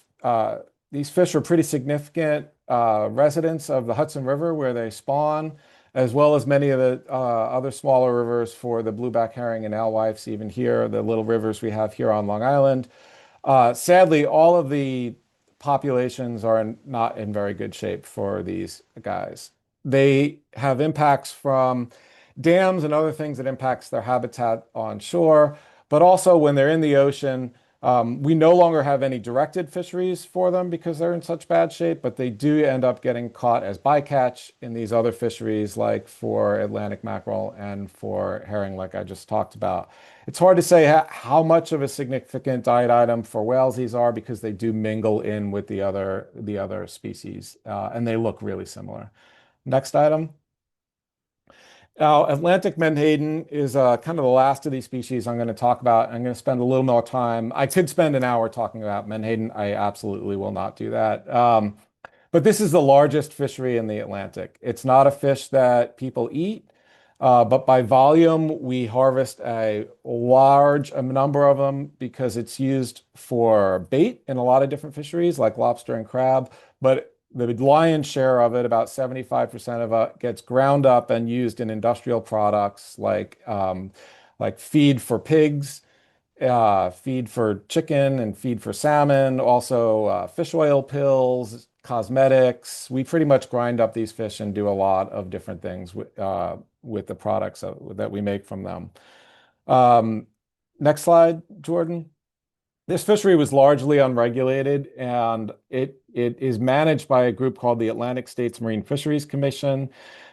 fish are pretty significant residents of the Hudson River where they spawn, as well as many of the other smaller rivers for the blueback herring and alewifes, even here, the little rivers we have here on Long Island. Sadly, all of the populations are not in very good shape for these guys. They have impacts from dams and other things that impacts their habitat on shore, but also when they're in the ocean, we no longer have any directed fisheries for them because they're in such bad shape, but they do end up getting caught as bycatch in these other fisheries, like for Atlantic mackerel and for herring, like I just talked about. It's hard to say how much of a significant diet item for whales these are because they do mingle in with the other species, and they look really similar. Next item. Now, Atlantic menhaden is kind of the last of these species I'm going to talk about. I'm going to spend a little more time. I could spend an hour talking about menhaden. I absolutely will not do that. But this is the largest fishery in the Atlantic. It's not a fish that people eat, but by volume, we harvest a large number of them because it's used for bait in a lot of different fisheries, like lobster and crab. But the lion's share of it, about 75% of it, gets ground up and used in industrial products like feed for pigs, feed for chicken, and feed for salmon. Also, fish oil pills, cosmetics. We pretty much grind up these fish and do a lot of different things with the products that we make from them. Next slide, Jordan. This fishery was largely unregulated, and it is managed by a group called the Atlantic States Marine Fisheries Commission.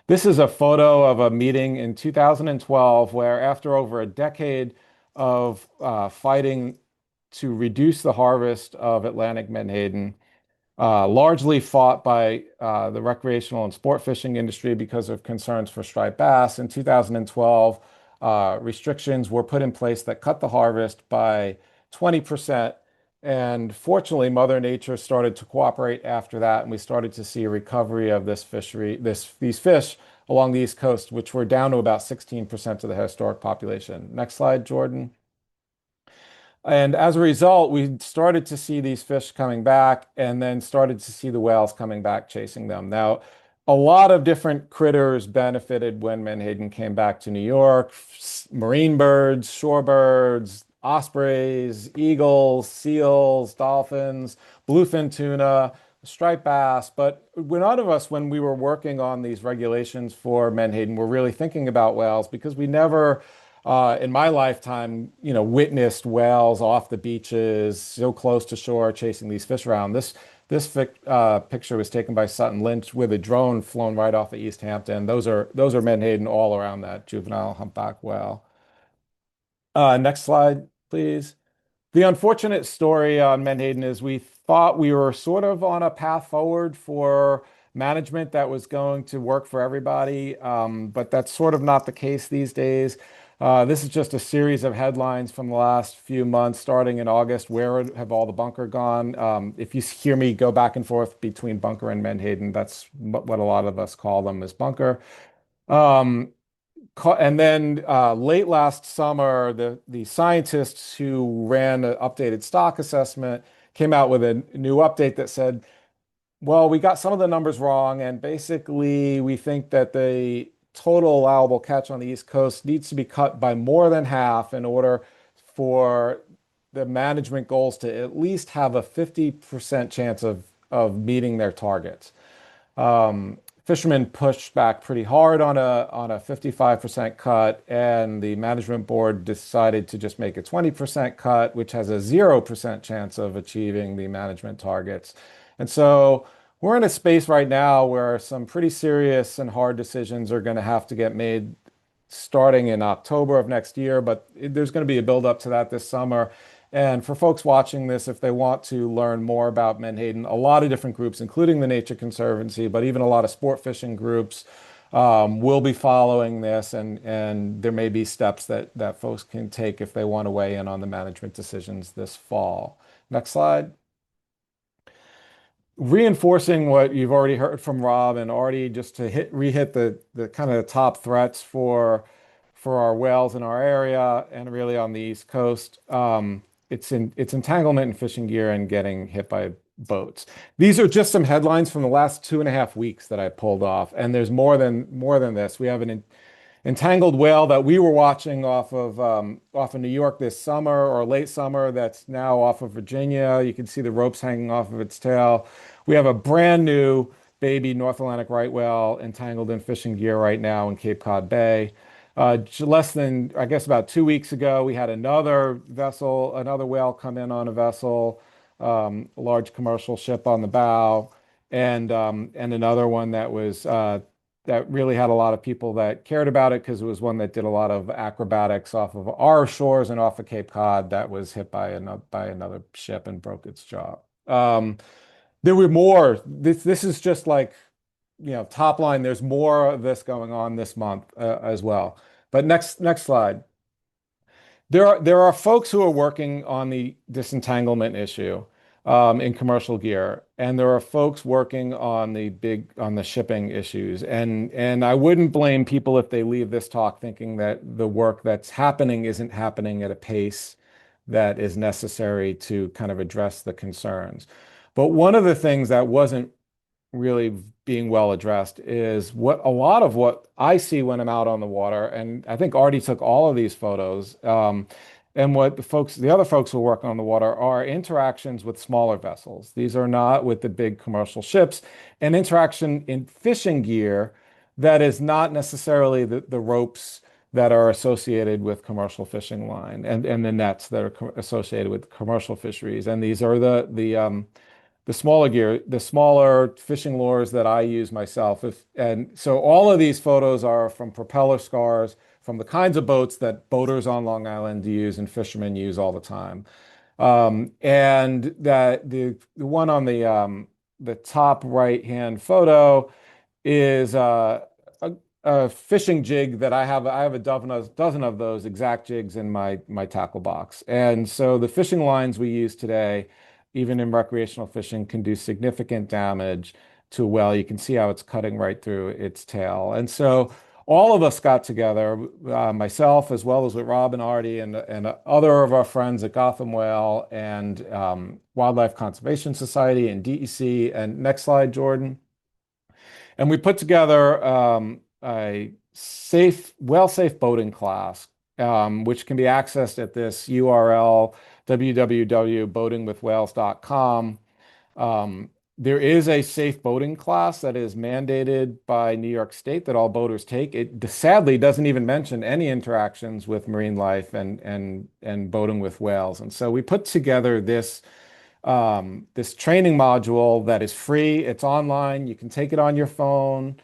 This is a photo of a meeting in 2012 where, after over a decade of fighting to reduce the harvest of Atlantic menhaden, largely fought by the recreational and sport fishing industry because of concerns for striped bass, in 2012, restrictions were put in place that cut the harvest by 20%. And fortunately, Mother Nature started to cooperate after that, and we started to see a recovery of this fishery, these fish along the East Coast, which were down to about 16% of the historic population. Next slide, Jordan. And as a result, we started to see these fish coming back and then started to see the whales coming back chasing them. Now, a lot of different critters benefited when Menhaden came back to New York. Marine birds, shorebirds, ospreys, eagles, seals, dolphins, bluefin tuna, striped bass. But none of us, when we were working on these regulations for Menhaden, were really thinking about whales because we never in my lifetime, witnessed whales off the beaches, so close to shore, chasing these fish around. This picture was taken by Sutton Lynch with a drone flown right off of East Hampton. Those are Menhaden all around that juvenile humpback whale. Next slide, please. The unfortunate story on Menhaden is we thought we were sort of on a path forward for management that was going to work for everybody, but that's sort of not the case these days. This is just a series of headlines from the last few months, starting in August. Where have all the bunker gone? If you hear me go back and forth between bunker and Menhaden, that's what a lot of us call them, is bunker. Um, and then late last summer, the scientists who ran an updated stock assessment came out with a new update that said, well, we got some of the numbers wrong, and basically we think that the total allowable catch on the East Coast needs to be cut by more than half in order for the management goals to at least have a 50% chance of meeting their targets. Fishermen pushed back pretty hard on a 55% cut, and the management board decided to just make a 20% cut, which has a 0% chance of achieving the management targets. And so we're in a space right now where some pretty serious and hard decisions are going to have to get made starting in October of next year, but there's going to be a build up to that this summer. And for folks watching this, if they want to learn more about Menhaden, a lot of different groups, including the Nature Conservancy, but even a lot of sport fishing groups, will be following this, and there may be steps that folks can take if they want to weigh in on the management decisions this fall. Next slide. Reinforcing what you've already heard from Rob and Artie, just to rehyit the kind of top threats for our whales in our area and really on the East Coast. It's entanglement in fishing gear and getting hit by boats. These are just some headlines from the last 2.5 weeks that I pulled off, and there's more than this. We have an entangled whale that we were watching off of New York this summer or late summer that's now off of Virginia. You can see the ropes hanging off of its tail. We have a brand new baby North Atlantic right whale entangled in fishing gear right now in Cape Cod Bay. Less than, I guess, about 2 weeks ago, we had another whale come in on a vessel, a large commercial ship on the bow, and another one that really had a lot of people that cared about it because it was one that did a lot of acrobatics off of our shores and off of Cape Cod that was hit by another ship and broke its jaw. There were more. This is just like, top line. There's more of this going on this month as well. But next slide. There are folks who are working on the disentanglement issue in commercial gear, and there are folks working on the shipping issues. And I wouldn't blame people if they leave this talk thinking that the work that's happening isn't happening at a pace that is necessary to kind of address the concerns. But one of the things that wasn't really being well addressed is a lot of what I see when I'm out on the water, and I think Artie took all of these photos, and what the other folks who work on the water are interactions with smaller vessels. These are not with the big commercial ships, and interaction in fishing gear that is not necessarily the ropes that are associated with commercial fishing line and the nets that are associated with commercial fisheries. And these are the smaller gear, the smaller fishing lures that I use myself. And so all of these photos are from propeller scars, from the kinds of boats that boaters on Long Island use and fishermen use all the time. And that the one on the top right-hand photo is a fishing jig that I have a dozen of those exact jigs in my tackle box. And so the fishing lines we use today, even in recreational fishing, can do significant damage to a whale. You can see how it's cutting right through its tail. And so all of us got together, myself as well as with Rob and Artie and other of our friends at Gotham Whale and Wildlife Conservation Society and DEC. And next slide, Jordan. And we put together a well-safe boating class, which can be accessed at this URL, www.boatingwithwhales.com. There is a safe boating class that is mandated by New York State that all boaters take. It sadly doesn't even mention any interactions with marine life and boating with whales. And so we put together this training module that is free. It's online. You can take it on your phone.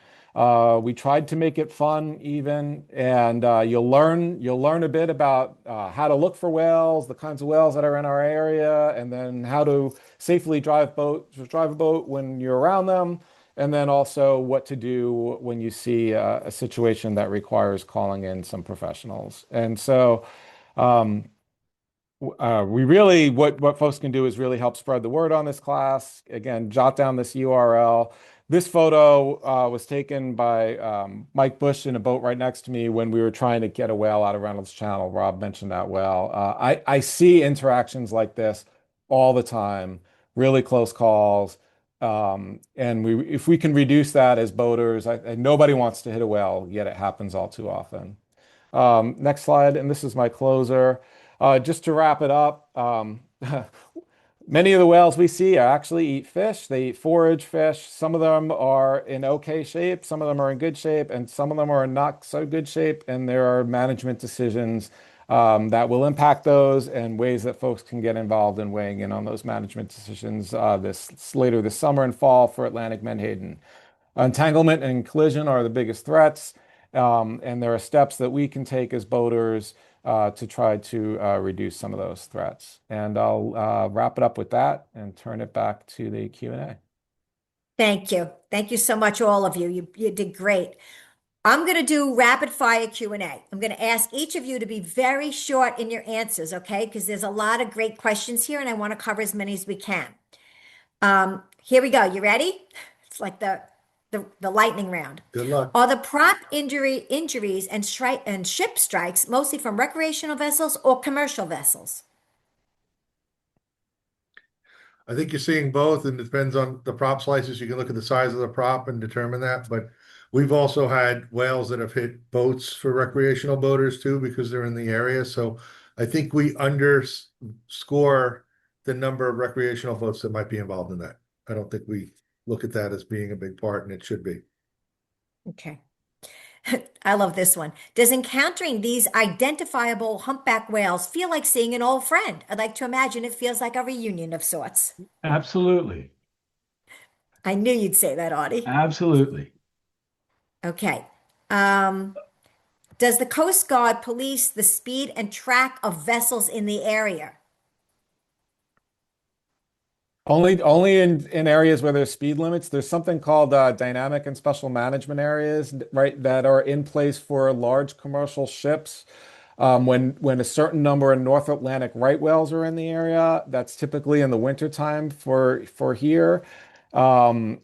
We tried to make it fun even, and you'll learn a bit about how to look for whales, the kinds of whales that are in our area, and then how to safely drive a boat when you're around them, and then also what to do when you see a situation that requires calling in some professionals. And so what folks can do is really help spread the word on this class. Again, jot down this URL. This photo was taken by Mike Bush in a boat right next to me when we were trying to get a whale out of Reynolds Channel. Rob mentioned that whale. I see interactions like this all the time, really close calls. If we can reduce that as boaters, nobody wants to hit a whale, yet it happens all too often. Next slide, and this is my closer. Just to wrap it up, many of the whales we see actually eat fish. They eat forage fish. Some of them are in okay shape, some of them are in good shape, and some of them are in not so good shape. And there are management decisions that will impact those and ways that folks can get involved in weighing in on those management decisions later this summer and fall for Atlantic menhaden. Entanglement and collision are the biggest threats, and there are steps that we can take as boaters to try to reduce some of those threats. And I'll wrap it up with that and turn it back to the Q&A. Thank you. Thank you so much, all of you. You did great. I'm going to do rapid fire Q&A. I'm going to ask each of you to be very short in your answers, okay? Because there's a lot of great questions here and I want to cover as many as we can. Here we go. You ready? It's like the lightning round. Good luck. Are the prop injuries and ship strikes mostly from recreational vessels or commercial vessels? I think you're seeing both, and it depends on the prop slices. You can look at the size of the prop and determine that. But we've also had whales that have hit boats for recreational boaters too, because they're in the area. So I think we underscore the number of recreational boats that might be involved in that. I don't think we look at that as being a big part, and it should be. Okay. I love this one. Does encountering these identifiable humpback whales feel like seeing an old friend? I'd like to imagine it feels like a reunion of sorts. Absolutely. I knew you'd say that, Artie. Absolutely. Okay. Does the Coast Guard police the speed and track of vessels in the area? Only in areas where there's speed limits. There's something called dynamic and special management areas, right, that are in place for large commercial ships. When a certain number of North Atlantic right whales are in the area, that's typically in the wintertime for here. And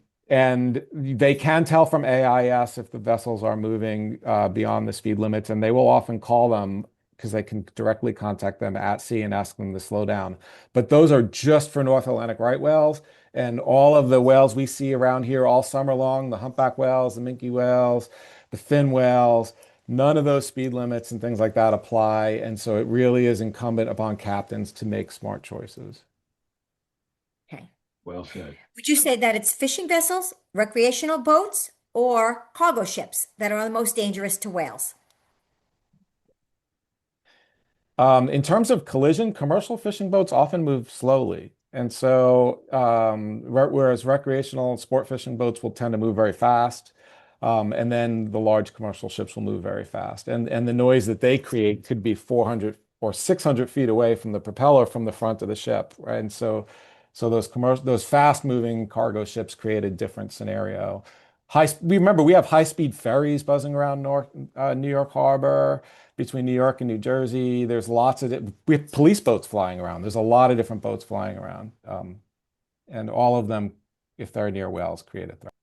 they can tell from AIS if the vessels are moving beyond the speed limits, and they will often call them because they can directly contact them at sea and ask them to slow down. But those are just for North Atlantic right whales. And all of the whales we see around here all summer long, the humpback whales, the minke whales, the fin whales, none of those speed limits and things like that apply. And so it really is incumbent upon captains to make smart choices. Okay. Well said. Would you say that it's fishing vessels, recreational boats, or cargo ships that are the most dangerous to whales? In terms of collision, commercial fishing boats often move slowly. And so, whereas recreational and sport fishing boats will tend to move very fast, and then the large commercial ships will move very fast. And the noise that they create could be 400 or 600 feet away from the propeller from the front of the ship, right? And so those fast moving cargo ships create a different scenario. Remember, we have high-speed ferries buzzing around New York Harbor between New York and New Jersey. There's we have police boats flying around. There's a lot of different boats flying around, and all of them if they're near whales, create a threat.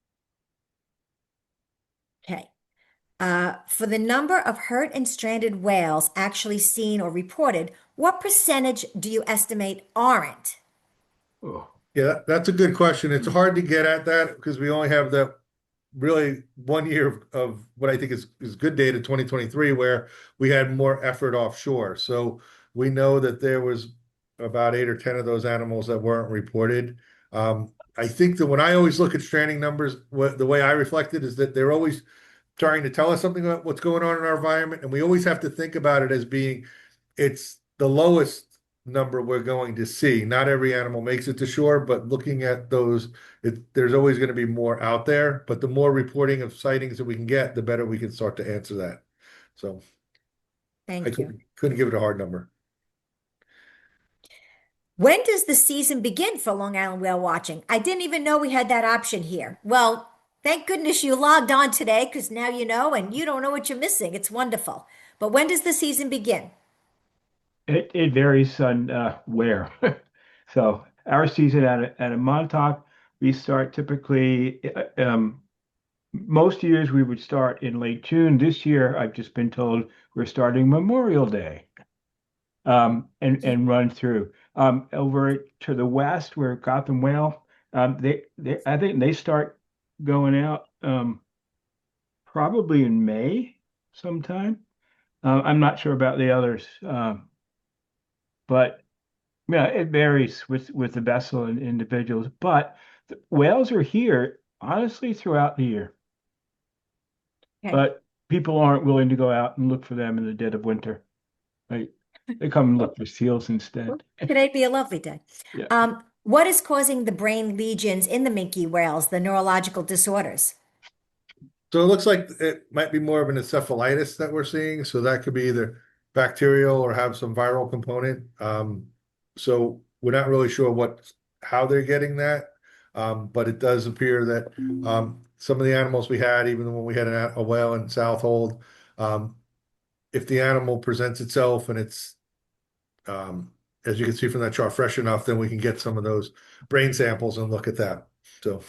Okay. For the number of hurt and stranded whales actually seen or reported, what percentage do you estimate aren't? Oh, Yeah, that's a good question. It's hard to get at that because we only have the really 1 year of what I think is good data, 2023, where we had more effort offshore. So we know that there was about 8 or 10 of those animals that weren't reported. I think that when I always look at stranding numbers, the way I reflect it is that they're always trying to tell us something about what's going on in our environment, and we always have to think about it as being it's the lowest number we're going to see. Not every animal makes it to shore, but looking at those, there's always going to be more out there. But the more reporting of sightings that we can get, the better we can start to answer that. So I Thank you. couldn't give it a hard number. When does the season begin for Long Island whale watching? I didn't even know we had that option here. Well, thank goodness you logged on today because now you know and you don't know what you're missing. It's wonderful. But when does the season begin? it varies on where. So our season at a Montauk, we start typically most years we would start in late June. This year, I've just been told we're starting Memorial Day, and run through. Over to the west, where Gotham Whale, they I think they start going out probably in May sometime. I'm not sure about the others, but yeah, it varies with the vessel and individuals. But the whales are here honestly throughout the year, Okay. but people aren't willing to go out and look for them in the dead of winter. Right? They come and look for seals instead. Today'd be a lovely day. Yeah. What is causing the brain lesions in the minke whales, the neurological disorders? So it looks like it might be more of an encephalitis that we're seeing. So that could be either bacterial or have some viral component. So we're not really sure how they're getting that. But it does appear that some of the animals we had, even when we had a whale in Southold, if the animal presents itself and it's as you can see from that chart, fresh enough, then we can get some of those brain samples and look at that. So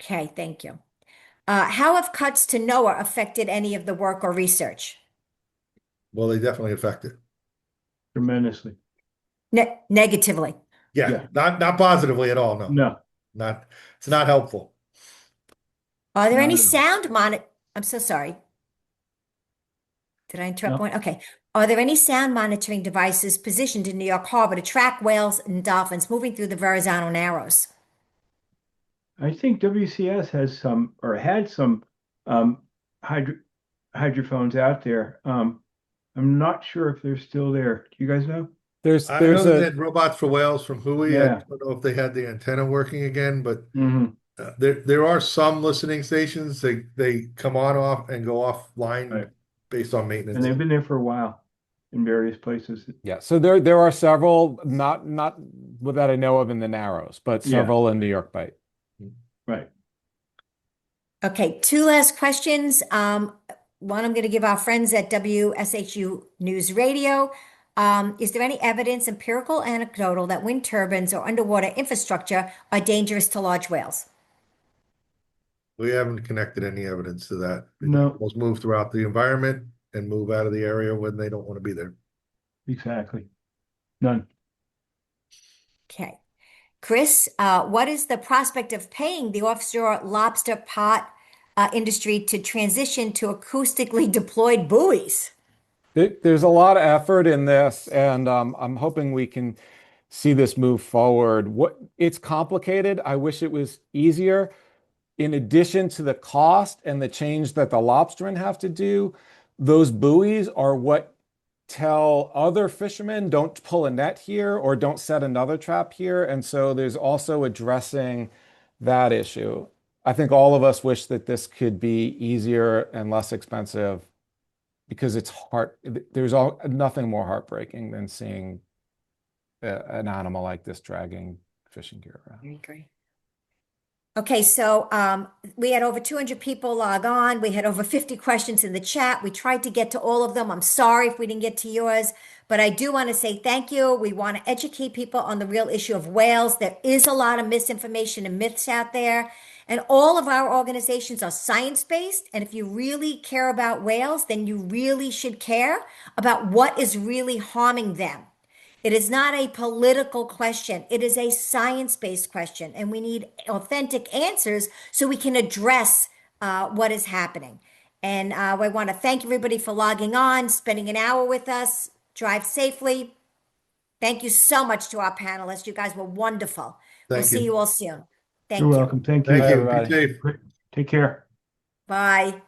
Okay, thank you. How have cuts to NOAA affected any of the work or research? well, they definitely affect it. Tremendously. Negatively. Yeah, Yeah. not positively at all. No, No, not it's not helpful. Are there any not at all. sound monitor? I'm so sorry. Did I interrupt No. one? Okay. Are there any sound monitoring devices positioned in New York Harbor to track whales and dolphins moving through the Verrazano Narrows? I think WCS has some or had some um, hydro hydrophones out there. I'm not sure if they're still there. Do you guys know? There's I know there's that they a had robots for whales from Hui. I Yeah. don't know if they had the antenna working again, but Hmm. there are some listening stations. They come on off and go offline Right. based on And maintenance. they've been there for a while in various places. Yeah, so there are several, not that I know of in the Narrows, but Yeah, several in New York Bight. right. Okay, two last questions. One I'm going to give our friends at WSHU News Radio. Is there any evidence, empirical, anecdotal, that wind turbines or underwater infrastructure are dangerous to large whales? We haven't connected any evidence to that. The No, animals move throughout the environment and move out of the area when they don't want to be there. exactly. None. Okay. Chris, what is the prospect of paying the offshore lobster pot industry to transition to acoustically deployed buoys? There's a lot of effort in this, and I'm hoping we can see this move forward. It's complicated. I wish it was easier. In addition to the cost and the change that the lobstermen have to do, those buoys are what tell other fishermen don't pull a net here or don't set another trap here. And so there's also addressing that issue. I think all of us wish that this could be easier and less expensive because it's heart. There's nothing more heartbreaking than seeing an animal like this dragging fishing gear around. I agree. Okay, so we had over 200 people log on. We had over 50 questions in the chat. We tried to get to all of them. I'm sorry if we didn't get to yours, but I do want to say thank you. We want to educate people on the real issue of whales. There is a lot of misinformation and myths out there, and all of our organizations are science-based. And if you really care about whales, then you really should care about what is really harming them. It is not a political question. It is a science-based question, and we need authentic answers so we can address what is happening. And I want to thank everybody for logging on, spending an hour with us. Drive safely. Thank you so much to our panelists. You guys were wonderful. We'll Thank see you. you all soon. You're Thank you. welcome. Thank Thank you. Bye, you. Be everybody. safe. Take care. Bye.